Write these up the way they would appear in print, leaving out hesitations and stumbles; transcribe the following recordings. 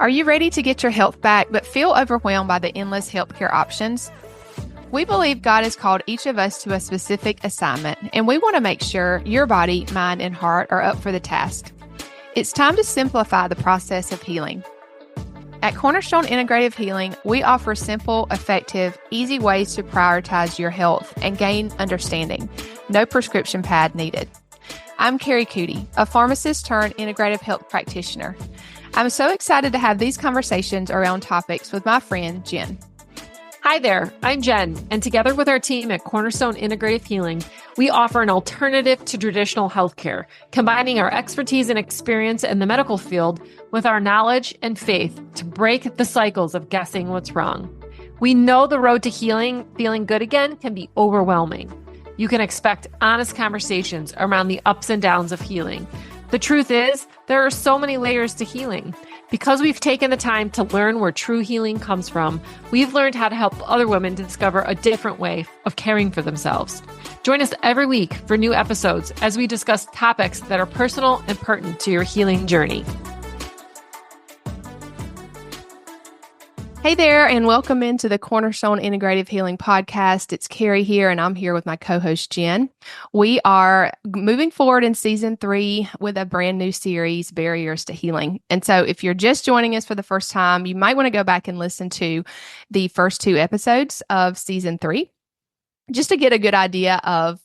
Are you ready to get your health back but feel overwhelmed by the endless healthcare options? We believe God has called each of us to a specific assignment, and we want to make sure your body, mind, and heart are up for the task. It's time to simplify the process of healing. At Cornerstone Integrative Healing, we offer simple, effective, easy ways to prioritize your health and gain understanding. No prescription pad needed. I'm Kari, a pharmacist turned integrative health practitioner. I'm so excited to have these conversations around topics with my friend, Jenn. Hi there, I'm Jenn, and together with our team at Cornerstone Integrative Healing, we offer an alternative to traditional healthcare, combining our expertise and experience in the medical field with our knowledge and faith to break the cycles of guessing what's wrong. We know the road to healing, feeling good again, can be overwhelming. You can expect honest conversations around the ups and downs of healing. The truth is, there are so many layers to healing. Because we've taken the time to learn where true healing comes from, we've learned how to help other women discover a different way of caring for themselves. Join us every week for new episodes as we discuss topics that are personal and pertinent to your healing journey. Hey there, and welcome into the Cornerstone Integrative Healing Podcast. It's Kari here, and I'm here with my co-host, Jenn. We are moving forward in season 3 with a brand new series, Barriers to Healing. And so if you're just joining us for the first time, you might want to go back and listen to the first 2 episodes of season 3, just to get a good idea of,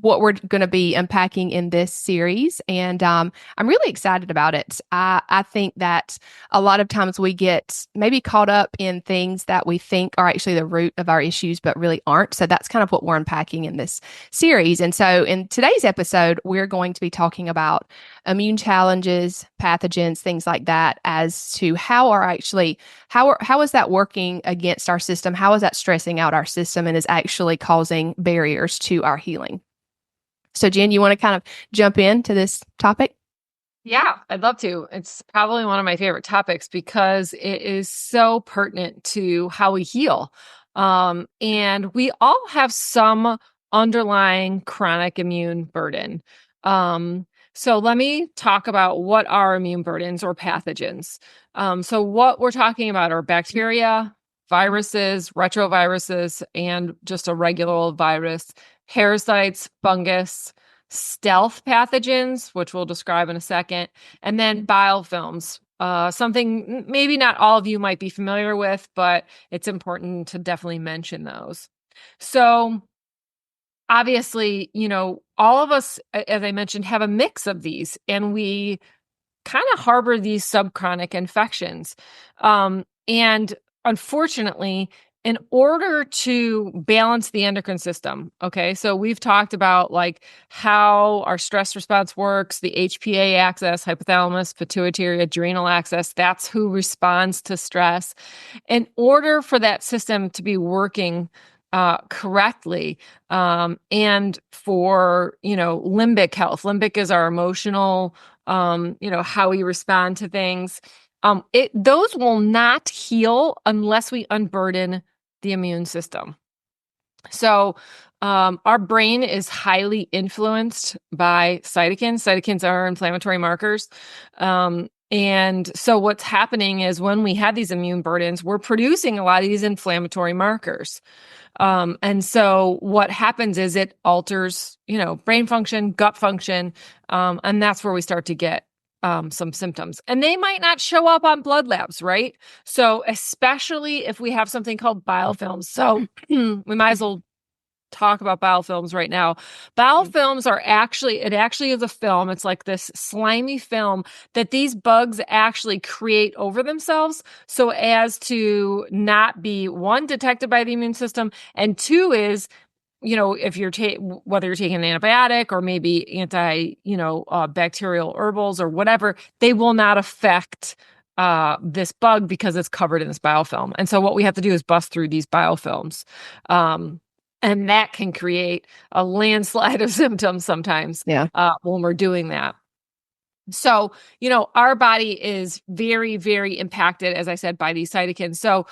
what we're going to be unpacking in this series. And I'm really excited about it. I think that a lot of times we get maybe caught up in things that we think are actually the root of our issues, but really aren't. So that's kind of what we're unpacking in this series. And so in today's episode, we're going to be talking about immune challenges, pathogens, things like that, as to how is that working against our system? How is that stressing out our system and is actually causing barriers to our healing? So, Jenn, you want to kind of jump into this topic? Yeah, I'd love to. It's probably one of my favorite topics because it is so pertinent to how we heal. And we all have some underlying chronic immune burden. So let me talk about what are immune burdens or pathogens. So what we're talking about are bacteria, viruses, retroviruses, and just a regular old virus, parasites, fungus, stealth pathogens, which we'll describe in a second, and then biofilms, something maybe not all of you might be familiar with, but it's important to definitely mention those. So obviously, all of us, as I mentioned, have a mix of these, and we kind of harbor these subchronic infections. And unfortunately, in order to balance the endocrine system, okay, so we've talked about like how our stress response works, the HPA axis, hypothalamus, pituitary, adrenal axis, that's who responds to stress. In order for that system to be working correctly, and for, limbic health, limbic is our emotional, how we respond to things. Those will not heal unless we unburden the immune system. So our brain is highly influenced by cytokines. Cytokines are inflammatory markers. And so what's happening is when we have these immune burdens, we're producing a lot of these inflammatory markers. And so what happens is it alters, brain function, gut function, and that's where we start to get some symptoms. And they might not show up on blood labs, right? So especially if we have something called biofilms. So we might as well talk about biofilms right now. Biofilms it actually is a film. It's like this slimy film that these bugs actually create over themselves so as to not be, 1, detected by the immune system, and 2 is, if you're whether you're taking an antibiotic or maybe bacterial herbals or whatever, they will not affect this bug because it's covered in this biofilm. And so what we have to do is bust through these biofilms. And that can create a landslide of symptoms sometimes when we're doing that. So, our body is very, very impacted, as I said, by these cytokines. So,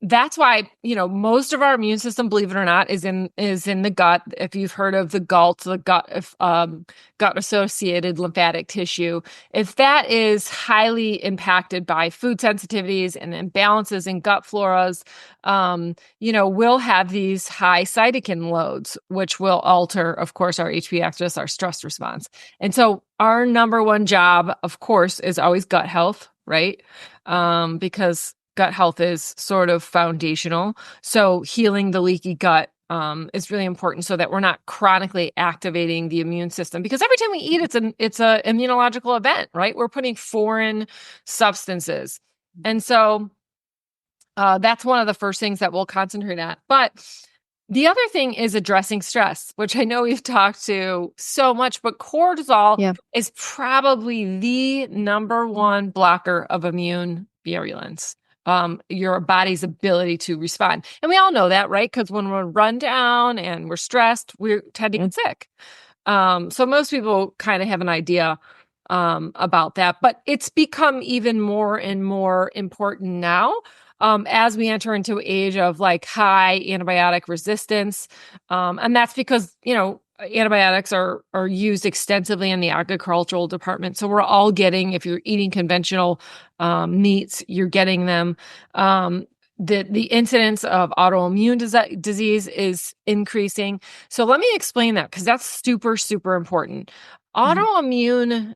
that's why, most of our immune system, believe it or not, is in the gut. If you've heard of the GALT, the gut associated lymphatic tissue, if that is highly impacted by food sensitivities and imbalances in gut floras, we'll have these high cytokine loads, which will alter, of course, our HB axis, our stress response. And so our number one job, of course, is always gut health, right? Because gut health is sort of foundational. So healing the leaky gut is really important so that we're not chronically activating the immune system. Because every time we eat, it's a immunological event, right? We're putting foreign substances, and so that's one of the first things that we'll concentrate on. But the other thing is addressing stress, which I know we've talked to so much, but cortisol is probably the number one blocker of immune virulence, your body's ability to respond. And we all know that, right? Because when we're run down and we're stressed, we tend to get sick. So most people kind of have an idea about that, but it's become even more and more important now. As we enter into an age of like high antibiotic resistance. And that's because, antibiotics are used extensively in the agricultural department. So we're all getting, if you're eating conventional meats, you're getting them. The incidence of autoimmune disease is increasing. So let me explain that because that's super, super important. Autoimmune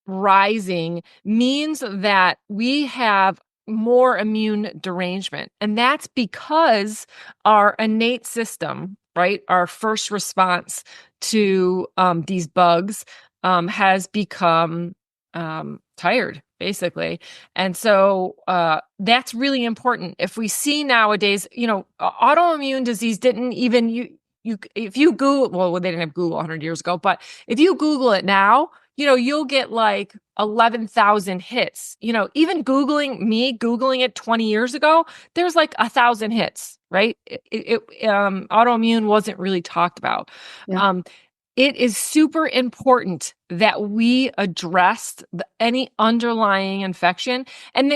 rising means that we have more immune derangement. And that's because our innate system, right, our first response to these bugs has become tired, basically. And so that's really important. If we see nowadays, autoimmune disease didn't even, if you Google, well, they didn't have Google 100 years ago, but if you Google it now, you'll get like 11,000 hits. Even Googling it 20 years ago, there's like 1,000 hits, right? Autoimmune wasn't really talked about. Yeah. It is super important that we address any underlying infection and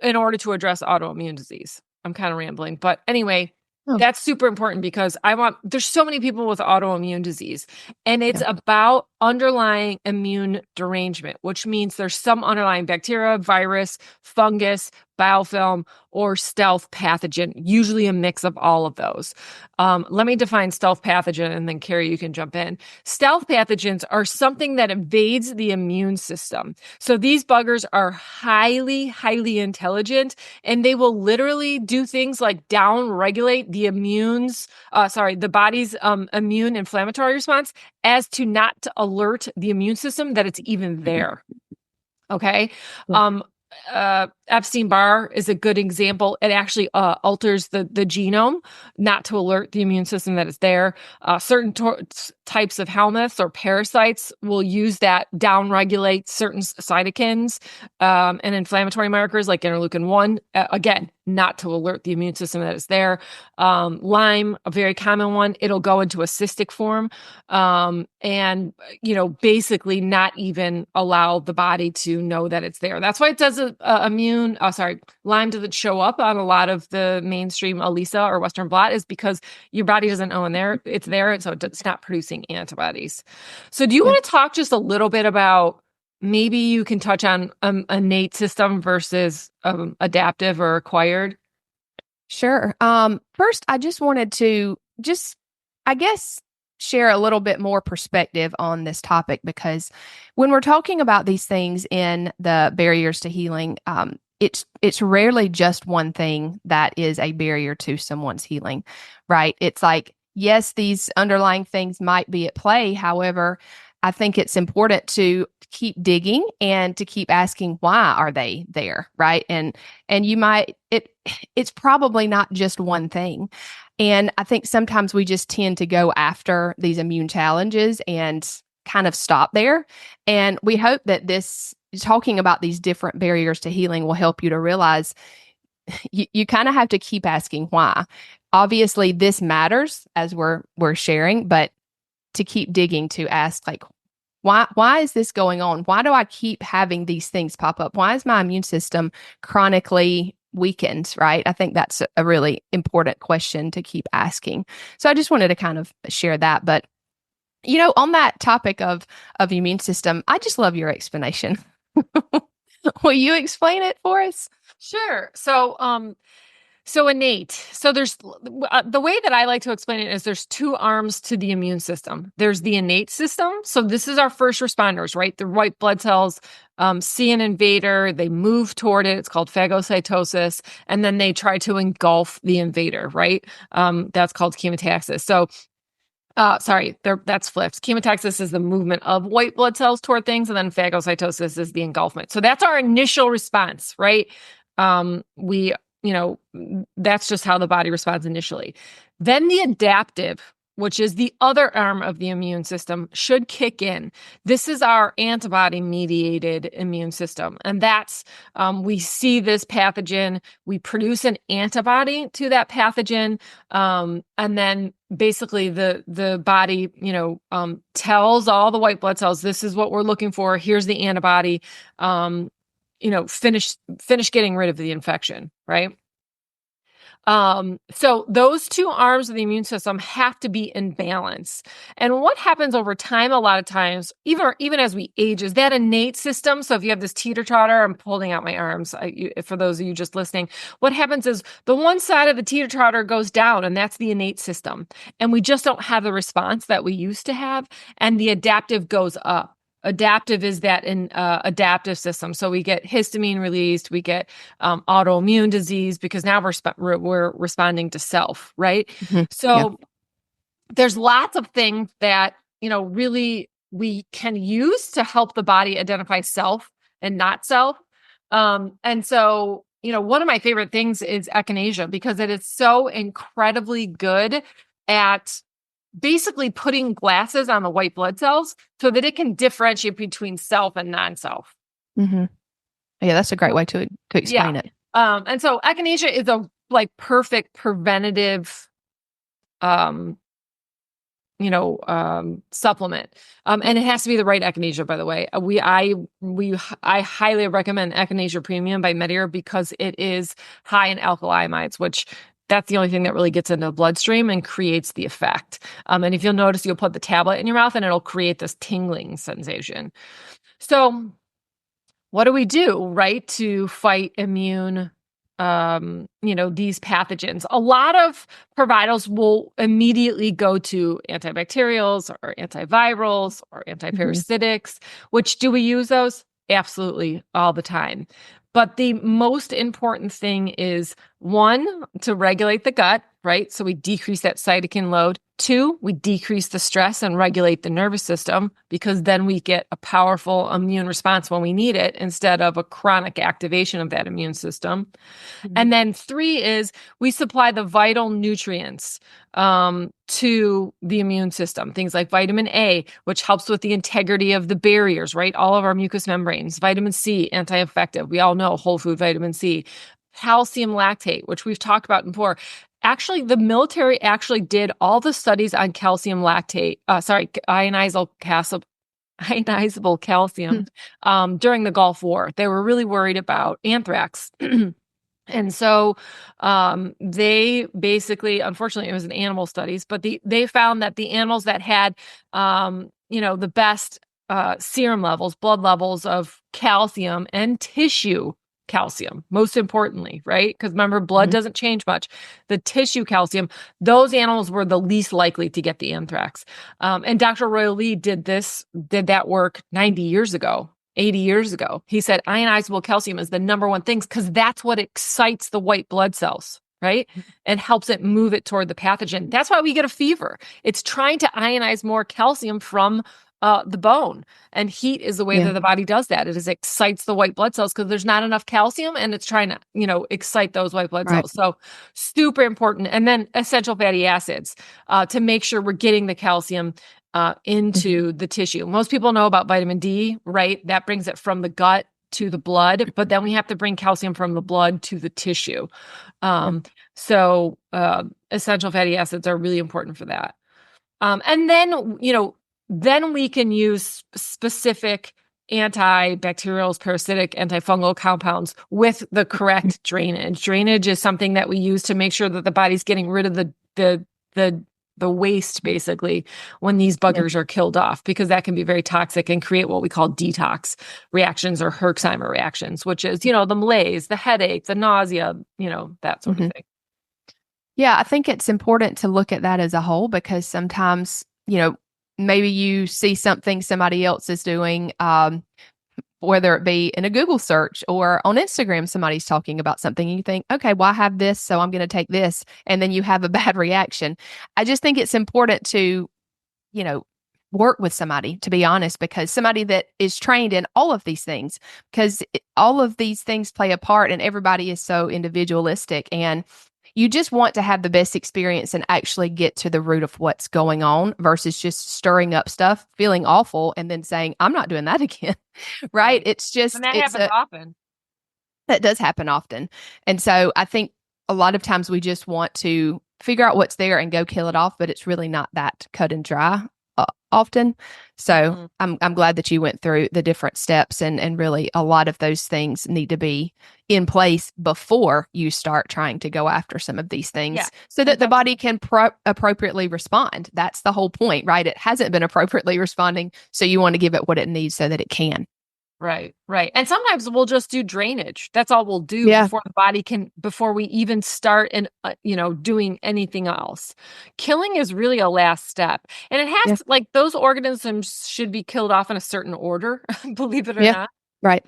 in order to address autoimmune disease. I'm kind of rambling, but anyway, that's super important because there's so many people with autoimmune disease, and it's about underlying immune derangement, which means there's some underlying bacteria, virus, fungus, biofilm, or stealth pathogen, usually a mix of all of those. Let me define stealth pathogen, and then Kari, you can jump in. Stealth pathogens are something that invades the immune system. So these buggers are highly, highly intelligent, and they will literally do things like down-regulate the body's immune inflammatory response as to not to alert the immune system that it's even there. Okay. Epstein-Barr is a good example. It actually alters the genome not to alert the immune system that it's there. Certain types of helminths or parasites will use that down-regulate certain cytokines and inflammatory markers like interleukin-1, again, not to alert the immune system that it's there. Lyme, a very common one, it'll go into a cystic form and, basically not even allow the body to know that it's there. That's why it does Lyme doesn't show up on a lot of the mainstream ELISA or Western blot is because your body doesn't know it's there. And so it's not producing antibodies. So do you want to talk just a little bit about, maybe you can touch on innate system versus adaptive or acquired? Sure. First, I just wanted to share a little bit more perspective on this topic, because when we're talking about these things in the barriers to healing, it's rarely just one thing that is a barrier to someone's healing, right? It's like, yes, these underlying things might be at play. However, I think it's important to keep digging and to keep asking, why are they there, right? And it's probably not just one thing. And I think sometimes we just tend to go after these immune challenges and kind of stop there. And we hope that talking about these different barriers to healing will help you to realize you kind of have to keep asking why. Obviously, this matters as we're sharing, but to keep digging to ask, like, Why is this going on? Why do I keep having these things pop up? Why is my immune system chronically weakened, right? I think that's a really important question to keep asking. So I just wanted to kind of share that. But on that topic of immune system, I just love your explanation. Will you explain it for us? Sure. So innate. So there's the way that I like to explain it is there's two arms to the immune system. There's the innate system. So this is our first responders, right? The white blood cells see an invader, they move toward it. It's called phagocytosis, and then they try to engulf the invader, right? That's called chemotaxis. So sorry, that's flipped. Chemotaxis is the movement of white blood cells toward things, and then phagocytosis is the engulfment. So that's our initial response, right? We, that's just how the body responds initially. Then the adaptive, which is the other arm of the immune system, should kick in. This is our antibody-mediated immune system. And that's, we see this pathogen, we produce an antibody to that pathogen, and then basically the body, tells all the white blood cells, this is what we're looking for, here's the antibody, finish getting rid of the infection, right? So those two arms of the immune system have to be in balance. And what happens over time, a lot of times, even as we age, is that innate system. So if you have this teeter-totter, I'm holding out my arms for those of you just listening. What happens is the one side of the teeter-totter goes down, and that's the innate system. And we just don't have the response that we used to have. And the adaptive goes up. Adaptive is that adaptive system. So we get histamine released, we get autoimmune disease because now we're responding to self, right? Mm-hmm. So there's lots of things that, really we can use to help the body identify self and not self. And so, one of my favorite things is echinacea because it is so incredibly good at basically putting glasses on the white blood cells so that it can differentiate between self and non-self. Mm-hmm. Yeah, that's a great way to explain it. And so echinacea is a perfect preventative, supplement. And it has to be the right echinacea, by the way. I highly recommend Echinacea Premium by Medier because it is high in alkaliamides, which that's the only thing that really gets into the bloodstream and creates the effect. And if you'll notice, you'll put the tablet in your mouth and it'll create this tingling sensation. So what do we do, right, to fight immune, these pathogens? A lot of providers will immediately go to antibacterials or antivirals or antiparasitics. Which do we use those? Absolutely, all the time. But the most important thing is, one, to regulate the gut, right? So we decrease that cytokine load. Two, we decrease the stress and regulate the nervous system because then we get a powerful immune response when we need it instead of a chronic activation of that immune system. Mm-hmm. And then three is we supply the vital nutrients to the immune system. Things like vitamin A, which helps with the integrity of the barriers, right? All of our mucous membranes. Vitamin C, anti-infective. We all know whole food vitamin C. Calcium lactate, which we've talked about before. Actually, the military actually did all the studies on calcium lactate, ionizable calcium during the Gulf War. They were really worried about anthrax. And so they basically, unfortunately, it was in animal studies, but they found that the animals that had, the best serum levels, blood levels of calcium and tissue calcium, most importantly, right? Because remember, blood doesn't change much. The tissue calcium, those animals were the least likely to get the anthrax. And Dr. Royal Lee did that work 90 years ago. 80 years ago. He said ionizable calcium is the number one thing because that's what excites the white blood cells, right? And helps it move it toward the pathogen. That's why we get a fever. It's trying to ionize more calcium from the bone. And heat is the way that the body does that. It excites the white blood cells because there's not enough calcium and it's trying to, excite those white blood cells. So super important. And then essential fatty acids to make sure we're getting the calcium into the tissue. Most people know about vitamin D, right? That brings it from the gut to the blood, but then we have to bring calcium from the blood to the tissue. So essential fatty acids are really important for that. And then, then we can use specific antibacterials, parasitic, antifungal compounds with the correct drainage. Drainage is something that we use to make sure that the body's getting rid of the waste, basically, when these buggers are killed off, because that can be very toxic and create what we call detox reactions or Herxheimer reactions, which is, the malaise, the headache, the nausea, that sort of thing. Yeah, I think it's important to look at that as a whole, because sometimes, maybe you see something somebody else is doing, whether it be in a Google search or on Instagram, somebody's talking about something and you think, okay, well, I have this, so I'm going to take this. And then you have a bad reaction. I just think it's important to, work with somebody, to be honest, because somebody that is trained in all of these things, because all of these things play a part and everybody is so individualistic, and you just want to have the best experience and actually get to the root of what's going on versus just stirring up stuff, feeling awful, and then saying, I'm not doing that again. Right? It's just, and that happens often. That does happen often. And so I think a lot of times we just want to figure out what's there and go kill it off, but it's really not that cut and dry often. So I'm glad that you went through the different steps, and really a lot of those things need to be in place before you start trying to go after some of these things, so that the body can appropriately respond. That's the whole point, right? It hasn't been appropriately responding, so you want to give it what it needs so that it can. Right. And sometimes we'll just do drainage. That's all we'll do before the body before we even start and, doing anything else. Killing is really a last step. And it has to, those organisms should be killed off in a certain order, believe it or not. Right.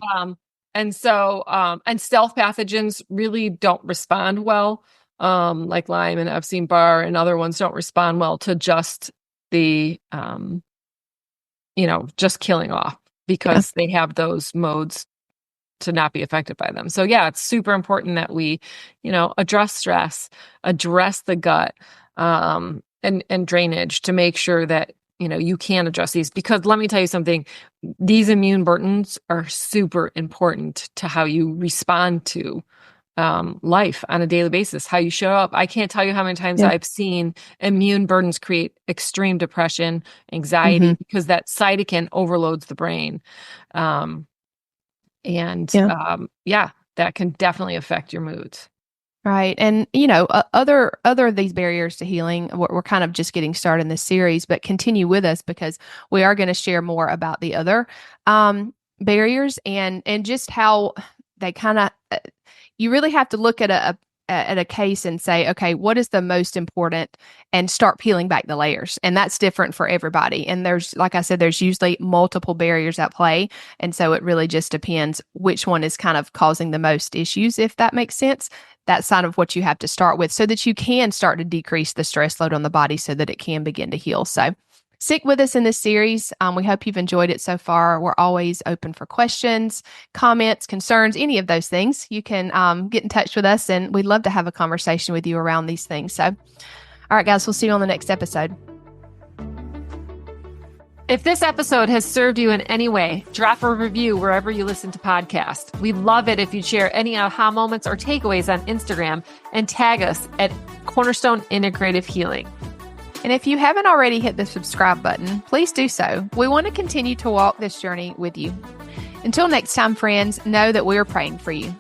And so, and stealth pathogens really don't respond well. Like Lyme and Epstein-Barr and other ones don't respond well to just the, just killing off, because they have those modes to not be affected by them. So it's super important that we, address stress, address the gut, and drainage to make sure that, you can address these. Because let me tell you something, these immune burdens are super important to how you respond to life on a daily basis, how you show up. I can't tell you how many times I've seen immune burdens create extreme depression, anxiety, because that cytokine overloads the brain. That can definitely affect your moods. Right. And, other of these barriers to healing, we're kind of just getting started in this series, but continue with us, because we are going to share more about the other barriers and just how they kind of, you really have to look at a case and say, okay, what is the most important, and start peeling back the layers. And that's different for everybody. And there's, like I said, there's usually multiple barriers at play. And so it really just depends which one is kind of causing the most issues, if that makes sense. That's kind of what you have to start with, so that you can start to decrease the stress load on the body so that it can begin to heal. So stick with us in this series. We hope you've enjoyed it so far. We're always open for questions, comments, concerns, any of those things. You can get in touch with us, and we'd love to have a conversation with you around these things. So, all right, guys, we'll see you on the next episode. If this episode has served you in any way, drop a review wherever you listen to podcasts. We'd love it if you'd share any aha moments or takeaways on Instagram and tag us at Cornerstone Integrative Healing. And if you haven't already hit the subscribe button, please do so. We want to continue to walk this journey with you. Until next time, friends, know that we're praying for you.